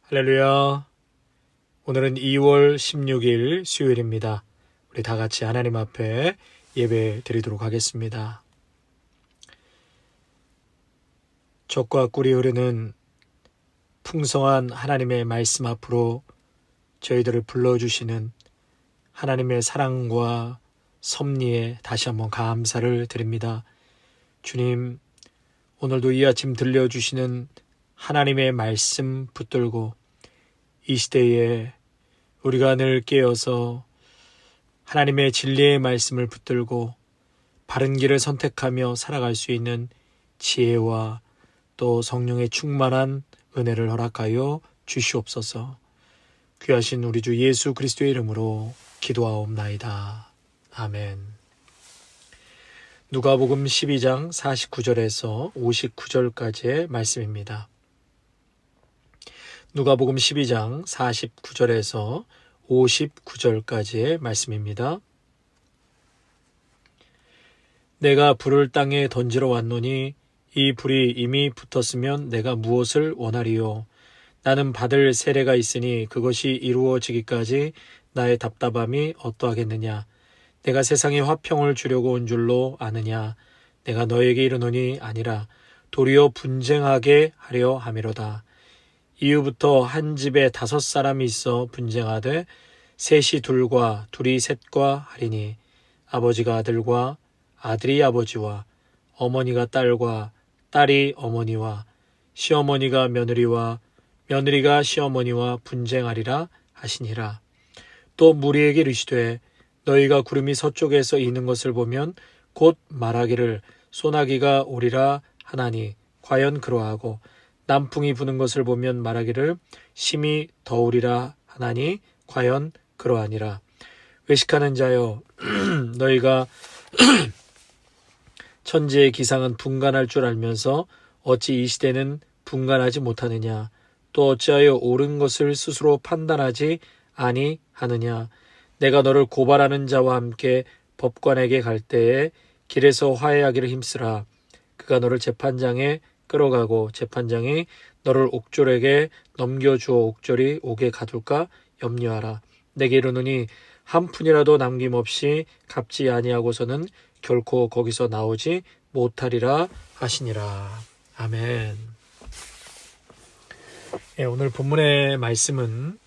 할렐루야. 오늘은 2월 16일 수요일입니다. 우리 다 같이 하나님 앞에 예배 드리도록 하겠습니다. 젖과 꿀이 흐르는 풍성한 하나님의 말씀 앞으로 저희들을 불러주시는 하나님의 사랑과 섭리에 다시 한번 감사를 드립니다. 주님, 오늘도 이 아침 들려주시는 하나님의 말씀 붙들고 이 시대에 우리가 늘 깨어서 하나님의 진리의 말씀을 붙들고 바른 길을 선택하며 살아갈 수 있는 지혜와 또 성령의 충만한 은혜를 허락하여 주시옵소서. 귀하신 우리 주 예수 그리스도의 이름으로 기도하옵나이다. 아멘. 누가복음 12장 49절에서 59절까지의 말씀입니다. 누가복음 12장 49절에서 59절까지의 말씀입니다. 내가 불을 땅에 던지러 왔노니 이 불이 이미 붙었으면 내가 무엇을 원하리요? 나는 받을 세례가 있으니 그것이 이루어지기까지 나의 답답함이 어떠하겠느냐? 내가 세상에 화평을 주려고 온 줄로 아느냐? 내가 너에게 이르노니 아니라 도리어 분쟁하게 하려 함이로다. 이후부터 한 집에 5사람이 있어 분쟁하되 셋이 둘과 둘이 셋과 하리니 아버지가 아들과 아들이 아버지와 어머니가 딸과 딸이 어머니와 시어머니가 며느리와 며느리가 시어머니와 분쟁하리라 하시니라. 또 무리에게 이르시되 너희가 구름이 서쪽에서 이는 것을 보면 곧 말하기를 소나기가 오리라 하나니 과연 그러하고 남풍이 부는 것을 보면 말하기를 심히 더우리라 하나니 과연 그러하니라. 외식하는 자여 너희가 천지의 기상은 분간할 줄 알면서 어찌 이 시대는 분간하지 못하느냐? 또 어찌하여 옳은 것을 스스로 판단하지 아니하느냐? 내가 너를 고발하는 자와 함께 법관에게 갈 때에 길에서 화해하기를 힘쓰라. 그가 너를 재판장에 끌어가고 재판장이 너를 옥졸에게 넘겨주어 옥졸이 옥에 가둘까 염려하라. 내게 이르노니 한 푼이라도 남김없이 갚지 아니하고서는 결코 거기서 나오지 못하리라 하시니라. 아멘. 오늘 본문의 말씀은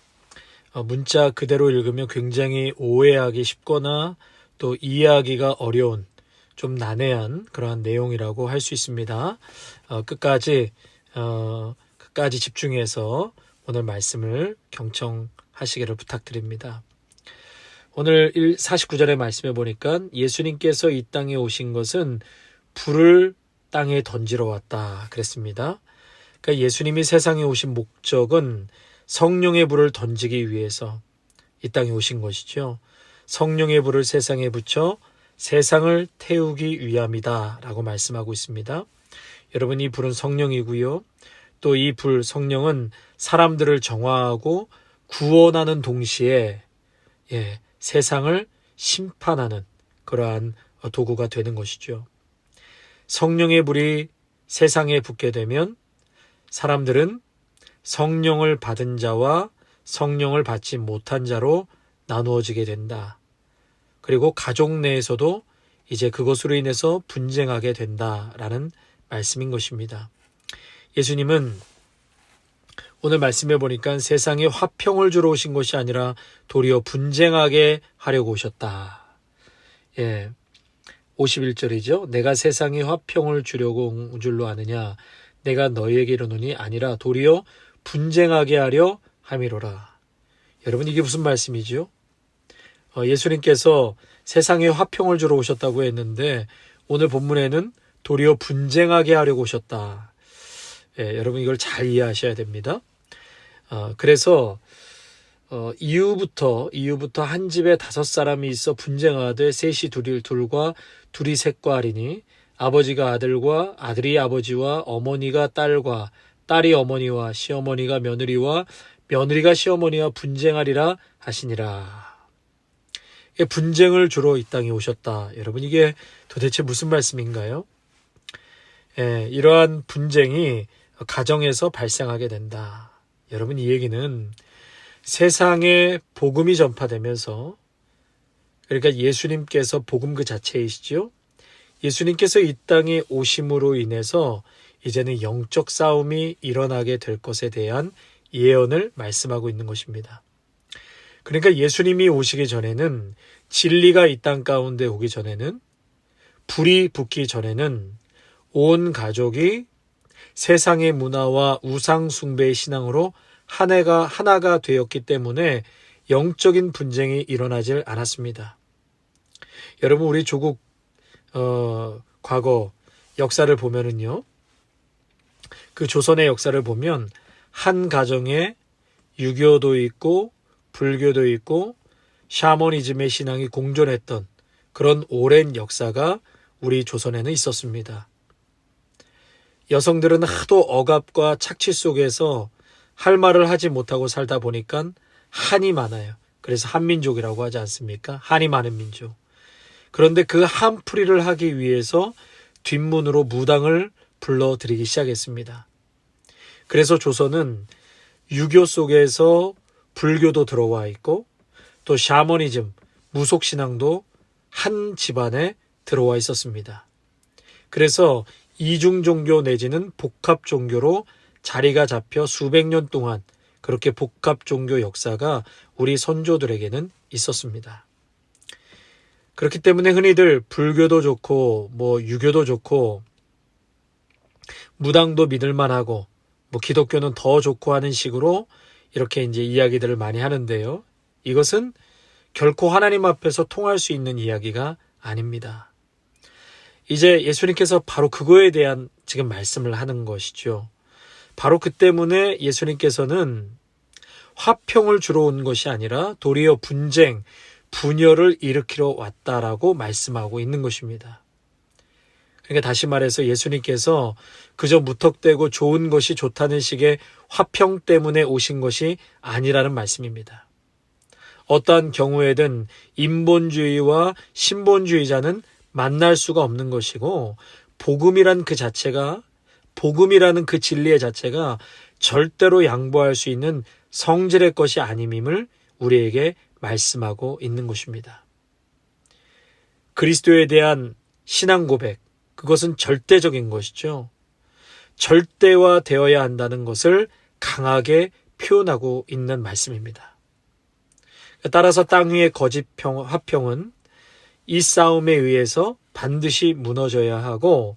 문자 그대로 읽으면 굉장히 오해하기 쉽거나 또 이해하기가 어려운 좀 난해한 그러한 내용이라고 할 수 있습니다. 끝까지 집중해서 오늘 말씀을 경청하시기를 부탁드립니다. 오늘 49절의 말씀에 보니까 예수님께서 이 땅에 오신 것은 불을 땅에 던지러 왔다 그랬습니다. 그러니까 예수님이 세상에 오신 목적은 성령의 불을 던지기 위해서 이 땅에 오신 것이죠. 성령의 불을 세상에 붙여 세상을 태우기 위함이다 라고 말씀하고 있습니다. 여러분, 이 불은 성령이고요. 또 이 불, 성령은 사람들을 정화하고 구원하는 동시에 세상을 심판하는 그러한 도구가 되는 것이죠. 성령의 불이 세상에 붙게 되면 사람들은 성령을 받은 자와 성령을 받지 못한 자로 나누어지게 된다. 그리고 가족 내에서도 이제 그것으로 인해서 분쟁하게 된다라는 말씀인 것입니다. 예수님은 오늘 말씀해 보니까 세상에 화평을 주러 오신 것이 아니라 도리어 분쟁하게 하려고 오셨다. 51절이죠. 내가 세상에 화평을 주려고 온 줄로 아느냐? 내가 너희에게 이르노니 아니라 도리어 분쟁하게 하려 함이로라. 여러분, 이게 무슨 말씀이죠? 예수님께서 세상에 화평을 주러 오셨다고 했는데 오늘 본문에는 도리어 분쟁하게 하려고 오셨다. 여러분, 이걸 잘 이해하셔야 됩니다. 그래서 이후부터 한 집에 5사람이 있어 분쟁하되 셋이 둘과 둘이 셋과 하리니 아버지가 아들과 아들이 아버지와 어머니가 딸과 딸이 어머니와 시어머니가 며느리와 며느리가 시어머니와 분쟁하리라 하시니라. 분쟁을 주러 이 땅에 오셨다. 여러분, 이게 도대체 무슨 말씀인가요? 이러한 분쟁이 가정에서 발생하게 된다. 여러분, 이 얘기는 세상에 복음이 전파되면서, 그러니까 예수님께서 복음 그 자체이시죠. 예수님께서 이 땅에 오심으로 인해서 이제는 영적 싸움이 일어나게 될 것에 대한 예언을 말씀하고 있는 것입니다. 그러니까 예수님이 오시기 전에는, 진리가 이 땅 가운데 오기 전에는, 불이 붙기 전에는 온 가족이 세상의 문화와 우상 숭배의 신앙으로 하나가 되었기 때문에 영적인 분쟁이 일어나질 않았습니다. 여러분, 우리 조국 과거 역사를 보면은요, 그 조선의 역사를 보면 한 가정에 유교도 있고 불교도 있고 샤머니즘의 신앙이 공존했던 그런 오랜 역사가 우리 조선에는 있었습니다. 여성들은 하도 억압과 착취 속에서 할 말을 하지 못하고 살다 보니까 한이 많아요. 그래서 한민족이라고 하지 않습니까? 한이 많은 민족. 그런데 그 한풀이를 하기 위해서 뒷문으로 무당을 불러들이기 시작했습니다. 그래서 조선은 유교 속에서 불교도 들어와 있고 또 샤머니즘, 무속신앙도 한 집안에 들어와 있었습니다. 그래서 이중 종교 내지는 복합 종교로 자리가 잡혀 수백 년 동안 그렇게 복합 종교 역사가 우리 선조들에게는 있었습니다. 그렇기 때문에 흔히들 불교도 좋고 유교도 좋고 무당도 믿을만하고 기독교는 더 좋고 하는 식으로 이렇게 이제 이야기들을 많이 하는데요. 이것은 결코 하나님 앞에서 통할 수 있는 이야기가 아닙니다. 이제 예수님께서 바로 그거에 대한 지금 말씀을 하는 것이죠. 바로 그 때문에 예수님께서는 화평을 주러 온 것이 아니라 도리어 분쟁, 분열을 일으키러 왔다라고 말씀하고 있는 것입니다. 그러니까 다시 말해서 예수님께서 그저 무턱대고 좋은 것이 좋다는 식의 화평 때문에 오신 것이 아니라는 말씀입니다. 어떠한 경우에든 인본주의와 신본주의자는 만날 수가 없는 것이고 복음이란 그 자체가, 복음이라는 그 진리의 자체가 절대로 양보할 수 있는 성질의 것이 아님임을 우리에게 말씀하고 있는 것입니다. 그리스도에 대한 신앙 고백, 그것은 절대적인 것이죠. 절대화되어야 한다는 것을 강하게 표현하고 있는 말씀입니다. 따라서 땅 위의 거짓 화평은 이 싸움에 의해서 반드시 무너져야 하고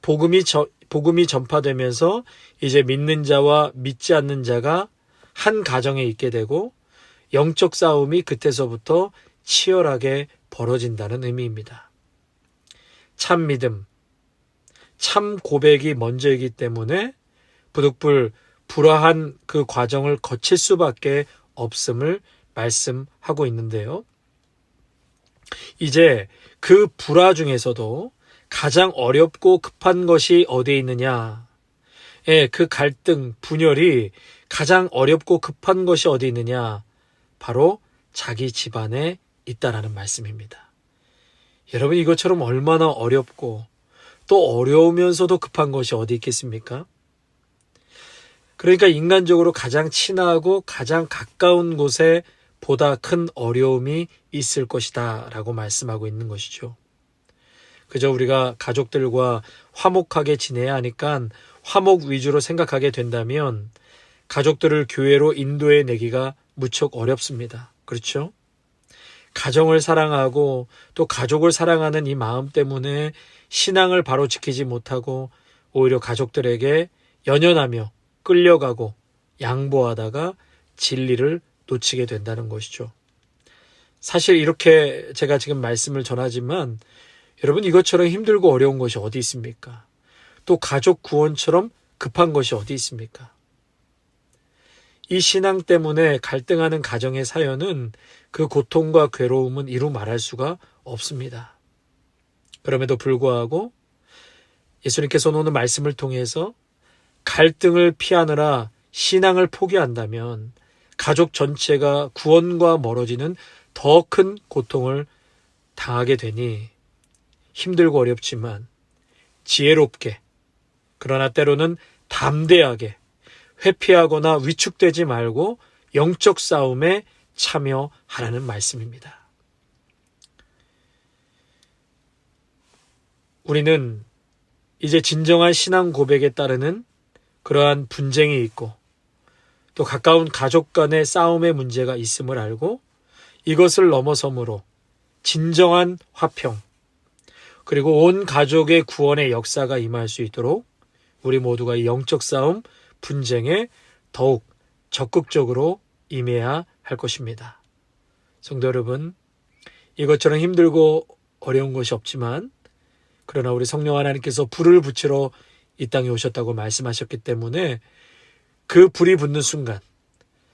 복음이 전파되면서 이제 믿는 자와 믿지 않는 자가 한 가정에 있게 되고 영적 싸움이 그때서부터 치열하게 벌어진다는 의미입니다. 참 믿음, 참 고백이 먼저이기 때문에 부득불 불화한 그 과정을 거칠 수밖에 없음을 말씀하고 있는데요. 이제 그 불화 중에서도 가장 어렵고 급한 것이 어디에 있느냐? 그 갈등, 분열이 가장 어렵고 급한 것이 어디 있느냐? 바로 자기 집안에 있다라는 말씀입니다. 여러분, 이것처럼 얼마나 어렵고 또 어려우면서도 급한 것이 어디 있겠습니까? 그러니까 인간적으로 가장 친하고 가장 가까운 곳에 보다 큰 어려움이 있을 것이다 라고 말씀하고 있는 것이죠. 그저 우리가 가족들과 화목하게 지내야 하니까 화목 위주로 생각하게 된다면 가족들을 교회로 인도해 내기가 무척 어렵습니다. 그렇죠? 가정을 사랑하고 또 가족을 사랑하는 이 마음 때문에 신앙을 바로 지키지 못하고 오히려 가족들에게 연연하며 끌려가고 양보하다가 진리를 놓치게 된다는 것이죠. 사실 이렇게 제가 지금 말씀을 전하지만 여러분, 이것처럼 힘들고 어려운 것이 어디 있습니까? 또 가족 구원처럼 급한 것이 어디 있습니까? 이 신앙 때문에 갈등하는 가정의 사연은 그 고통과 괴로움은 이루 말할 수가 없습니다. 그럼에도 불구하고 예수님께서는 오늘 말씀을 통해서 갈등을 피하느라 신앙을 포기한다면 가족 전체가 구원과 멀어지는 더 큰 고통을 당하게 되니 힘들고 어렵지만 지혜롭게, 그러나 때로는 담대하게 회피하거나 위축되지 말고 영적 싸움에 참여하라는 말씀입니다. 우리는 이제 진정한 신앙 고백에 따르는 그러한 분쟁이 있고 또 가까운 가족 간의 싸움의 문제가 있음을 알고 이것을 넘어섬으로 진정한 화평 그리고 온 가족의 구원의 역사가 임할 수 있도록 우리 모두가 이 영적 싸움, 분쟁에 더욱 적극적으로 임해야 할 것입니다. 성도 여러분, 이것처럼 힘들고 어려운 것이 없지만 그러나 우리 성령 하나님께서 불을 붙이러 이 땅에 오셨다고 말씀하셨기 때문에 그 불이 붙는 순간,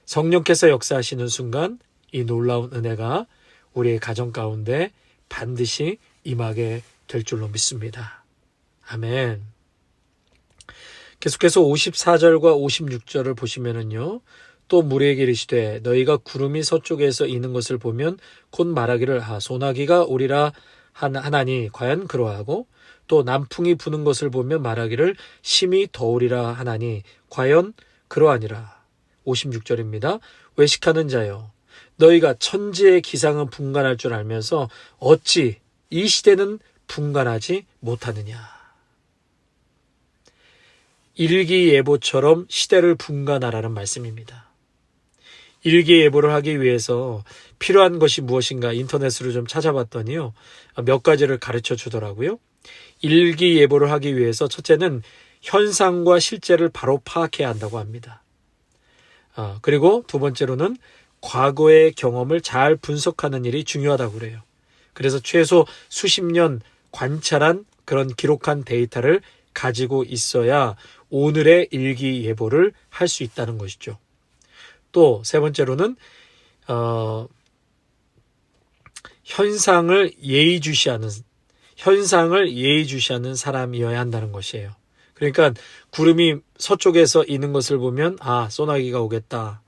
성령께서 역사하시는 순간 이 놀라운 은혜가 우리의 가정 가운데 반드시 임하게 될 줄로 믿습니다. 아멘. 계속해서 54절과 56절을 보시면은요. 또 무리에게 이르시되 너희가 구름이 서쪽에서 이는 것을 보면 곧 말하기를 소나기가 오리라 하나니 과연 그러하고 또 남풍이 부는 것을 보면 말하기를 심히 더우리라 하나니 과연 그러하니라. 56절입니다. 외식하는 자여 너희가 천지의 기상은 분간할 줄 알면서 어찌 이 시대는 분간하지 못하느냐. 일기예보처럼 시대를 분간하라는 말씀입니다. 일기예보를 하기 위해서 필요한 것이 무엇인가 인터넷으로 좀 찾아봤더니요. 몇 가지를 가르쳐 주더라고요. 일기예보를 하기 위해서 첫째는 현상과 실제를 바로 파악해야 한다고 합니다. 그리고 두 번째로는 과거의 경험을 잘 분석하는 일이 중요하다고 그래요. 그래서 최소 수십 년 관찰한 그런 기록한 데이터를 가지고 있어야 오늘의 일기예보를 할 수 있다는 것이죠. 또 세 번째로는 현상을 예의주시하는 사람이어야 한다는 것이에요. 그러니까 구름이 서쪽에서 이는 것을 보면 소나기가 오겠다.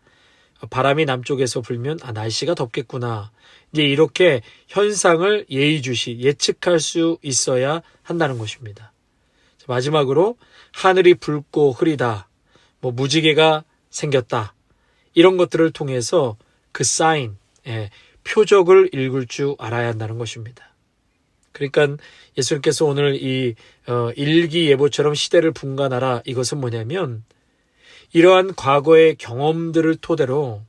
바람이 남쪽에서 불면 날씨가 덥겠구나. 이제 이렇게 현상을 예의주시 예측할 수 있어야 한다는 것입니다. 마지막으로 하늘이 붉고 흐리다. 무지개가 생겼다. 이런 것들을 통해서 그 사인, 표적을 읽을 줄 알아야 한다는 것입니다. 그러니까 예수님께서 오늘 이 일기예보처럼 시대를 분간하라 이것은 뭐냐면 이러한 과거의 경험들을 토대로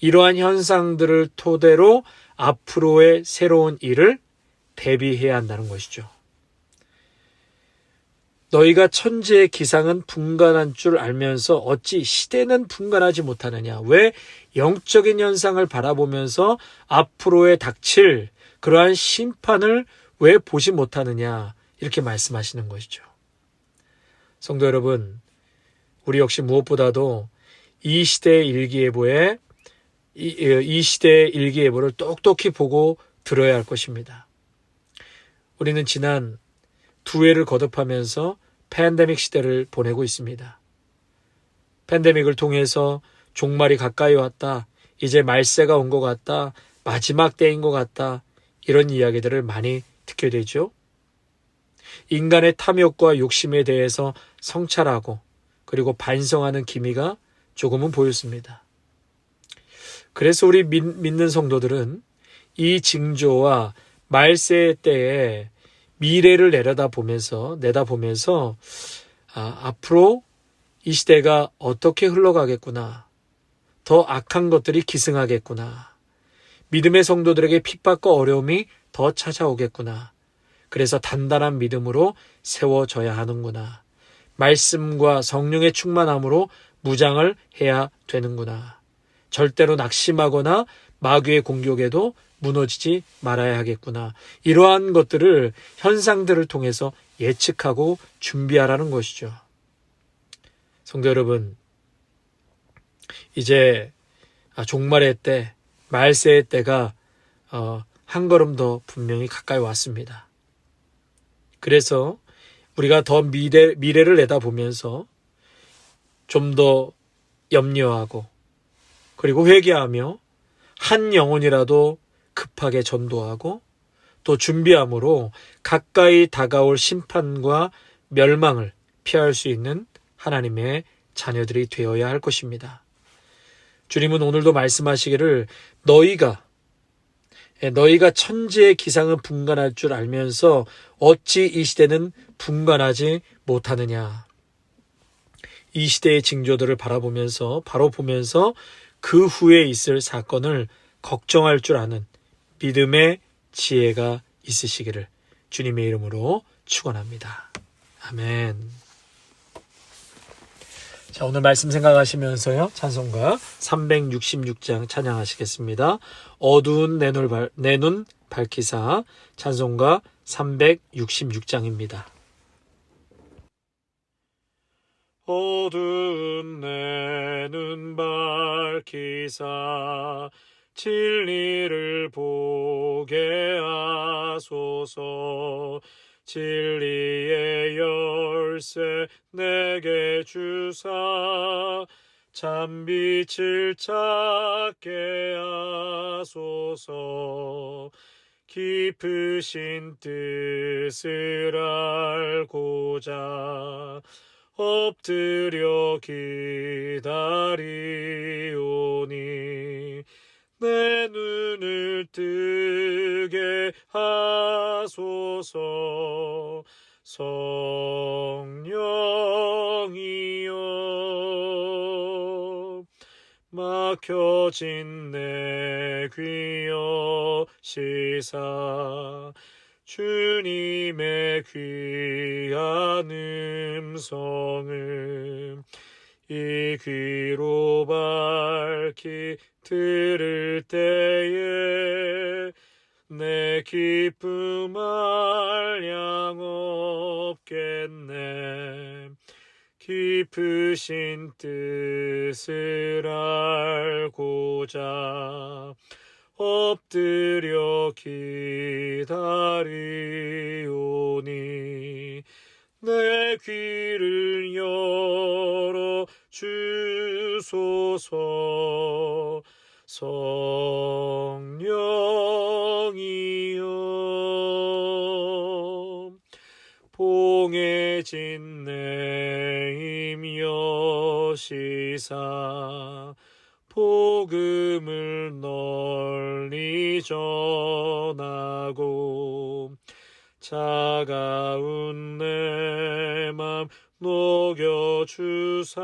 이러한 현상들을 토대로 앞으로의 새로운 일을 대비해야 한다는 것이죠. 너희가 천지의 기상은 분간한 줄 알면서 어찌 시대는 분간하지 못하느냐. 왜 영적인 현상을 바라보면서 앞으로의 닥칠 그러한 심판을 왜 보지 못하느냐. 이렇게 말씀하시는 것이죠. 성도 여러분, 우리 역시 무엇보다도 이 시대의 일기예보를 똑똑히 보고 들어야 할 것입니다. 우리는 지난 두 해를 거듭하면서 팬데믹 시대를 보내고 있습니다. 팬데믹을 통해서 종말이 가까이 왔다. 이제 말세가 온 것 같다. 마지막 때인 것 같다. 이런 이야기들을 많이 듣게 되죠. 인간의 탐욕과 욕심에 대해서 성찰하고 그리고 반성하는 기미가 조금은 보였습니다. 그래서 우리 믿는 성도들은 이 징조와 말세의 때에 미래를 내다보면서 앞으로 이 시대가 어떻게 흘러가겠구나. 더 악한 것들이 기승하겠구나. 믿음의 성도들에게 핍박과 어려움이 더 찾아오겠구나. 그래서 단단한 믿음으로 세워져야 하는구나. 말씀과 성령의 충만함으로 무장을 해야 되는구나. 절대로 낙심하거나 마귀의 공격에도 무너지지 말아야 하겠구나. 이러한 것들을 현상들을 통해서 예측하고 준비하라는 것이죠. 성도 여러분, 이제 종말의 때, 말세의 때가 한 걸음 더 분명히 가까이 왔습니다. 그래서 우리가 더 미래를 내다보면서 좀 더 염려하고 그리고 회개하며 한 영혼이라도 급하게 전도하고 또 준비함으로 가까이 다가올 심판과 멸망을 피할 수 있는 하나님의 자녀들이 되어야 할 것입니다. 주님은 오늘도 말씀하시기를 너희가 천지의 기상은 분간할 줄 알면서 어찌 이 시대는 분간하지 못하느냐. 이 시대의 징조들을 바로 보면서 그 후에 있을 사건을 걱정할 줄 아는 믿음의 지혜가 있으시기를 주님의 이름으로 축원합니다. 아멘. 자, 오늘 말씀 생각하시면서요, 찬송가 366장 찬양하시겠습니다. 어두운 내 눈 밝히사, 찬송가 366장입니다. 어두운 내 눈 밝히사, 진리를 보게 하소서. 진리의 열쇠 내게 주사, 참빛을 찾게 하소서. 깊으신 뜻을 알고자 엎드려 기다리오니 내 눈을 뜨게 하소서. 성령이여, 막혀진 내 귀여 시사 주님의 귀한 음성을 이 귀로 밝히 들을 때에 내 기쁨 한량 없겠네. 깊으신 뜻을 알고자 엎드려 기다리오니 내 귀를 열어 주소서. 성령이여, 봉해진 내 힘여 시사 복음을 널리 전하고 차가운 내 맘 녹여주사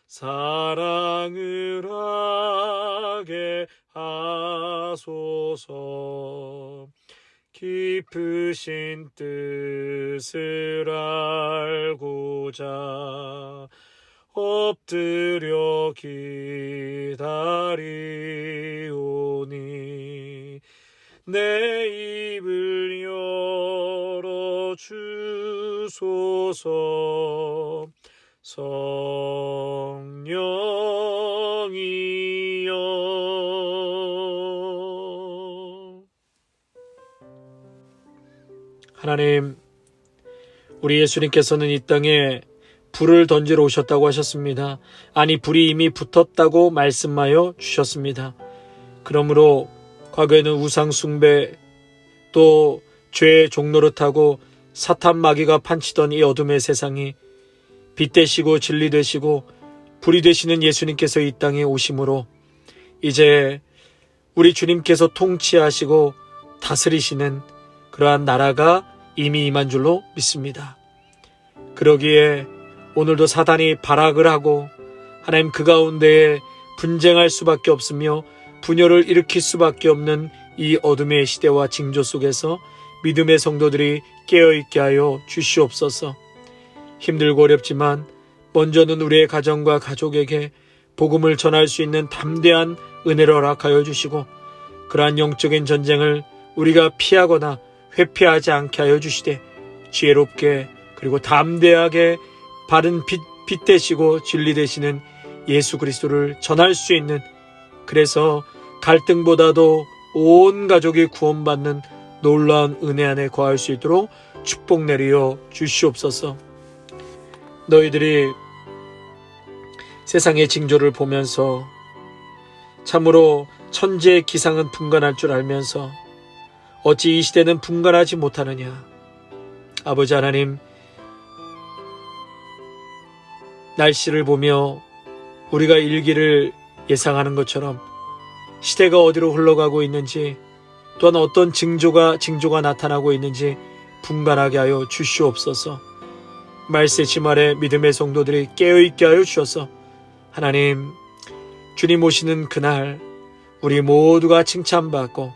사랑을 하게 하소서. 깊으신 뜻을 알고자 엎드려 기다리오니 내 입을 열어 주소서. 성령이여. 하나님, 우리 예수님께서는 이 땅에 불을 던지러 오셨다고 하셨습니다. 아니, 불이 이미 붙었다고 말씀하여 주셨습니다. 그러므로 과거에는 우상 숭배, 또 죄의 종노릇하고 사탄 마귀가 판치던 이 어둠의 세상이 빛 되시고 진리 되시고 불이 되시는 예수님께서 이 땅에 오심으로 이제 우리 주님께서 통치하시고 다스리시는 그러한 나라가 이미 임한 줄로 믿습니다. 그러기에 오늘도 사단이 발악을 하고 하나님 그 가운데에 분쟁할 수밖에 없으며 분열을 일으킬 수밖에 없는 이 어둠의 시대와 징조 속에서 믿음의 성도들이 깨어있게 하여 주시옵소서. 힘들고 어렵지만 먼저는 우리의 가정과 가족에게 복음을 전할 수 있는 담대한 은혜를 허락하여 주시고 그러한 영적인 전쟁을 우리가 피하거나 회피하지 않게 하여 주시되 지혜롭게 그리고 담대하게 바른 빛 되시고 진리 되시는 예수 그리스도를 전할 수 있는, 그래서 갈등보다도 온 가족이 구원받는 놀라운 은혜 안에 거할 수 있도록 축복 내리어 주시옵소서. 너희들이 세상의 징조를 보면서 참으로 천지의 기상은 분간할 줄 알면서 어찌 이 시대는 분간하지 못하느냐. 아버지 하나님, 날씨를 보며 우리가 일기를 예상하는 것처럼 시대가 어디로 흘러가고 있는지, 또한 어떤 징조가 나타나고 있는지 분간하게 하여 주시옵소서. 말세치 말에 믿음의 성도들이 깨어있게 하여 주셔서 하나님, 주님 오시는 그날 우리 모두가 칭찬받고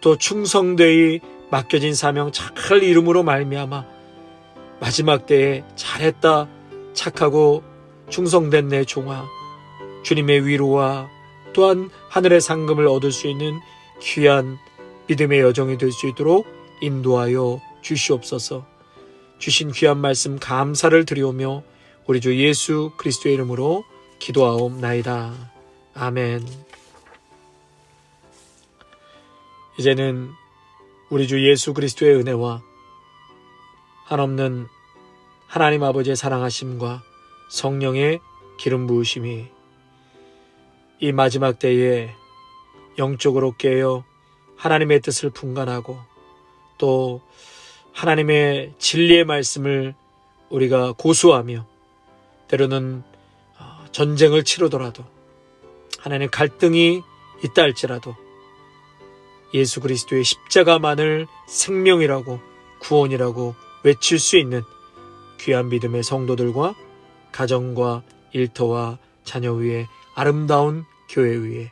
또 충성되이 맡겨진 사명 잘 이름으로 말미암아 마지막 때에 잘했다, 착하고 충성된 내 종아, 주님의 위로와 또한 하늘의 상금을 얻을 수 있는 귀한 믿음의 여정이 될 수 있도록 인도하여 주시옵소서. 주신 귀한 말씀 감사를 드리오며 우리 주 예수 그리스도의 이름으로 기도하옵나이다. 아멘. 이제는 우리 주 예수 그리스도의 은혜와 한없는 하나님 아버지의 사랑하심과 성령의 기름 부으심이 이 마지막 때에 영적으로 깨어 하나님의 뜻을 분간하고 또 하나님의 진리의 말씀을 우리가 고수하며 때로는 전쟁을 치르더라도 하나님의 갈등이 있다 할지라도 예수 그리스도의 십자가만을 생명이라고 구원이라고 외칠 수 있는 귀한 믿음의 성도들과 가정과 일터와 자녀 위에 아름다운 교회 위에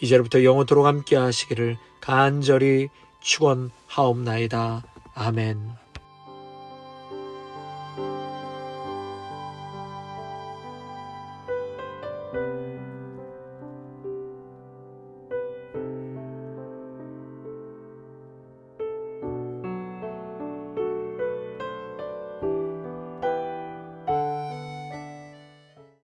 이제부터 영원토록 함께 하시기를 간절히 축원하옵나이다. 아멘.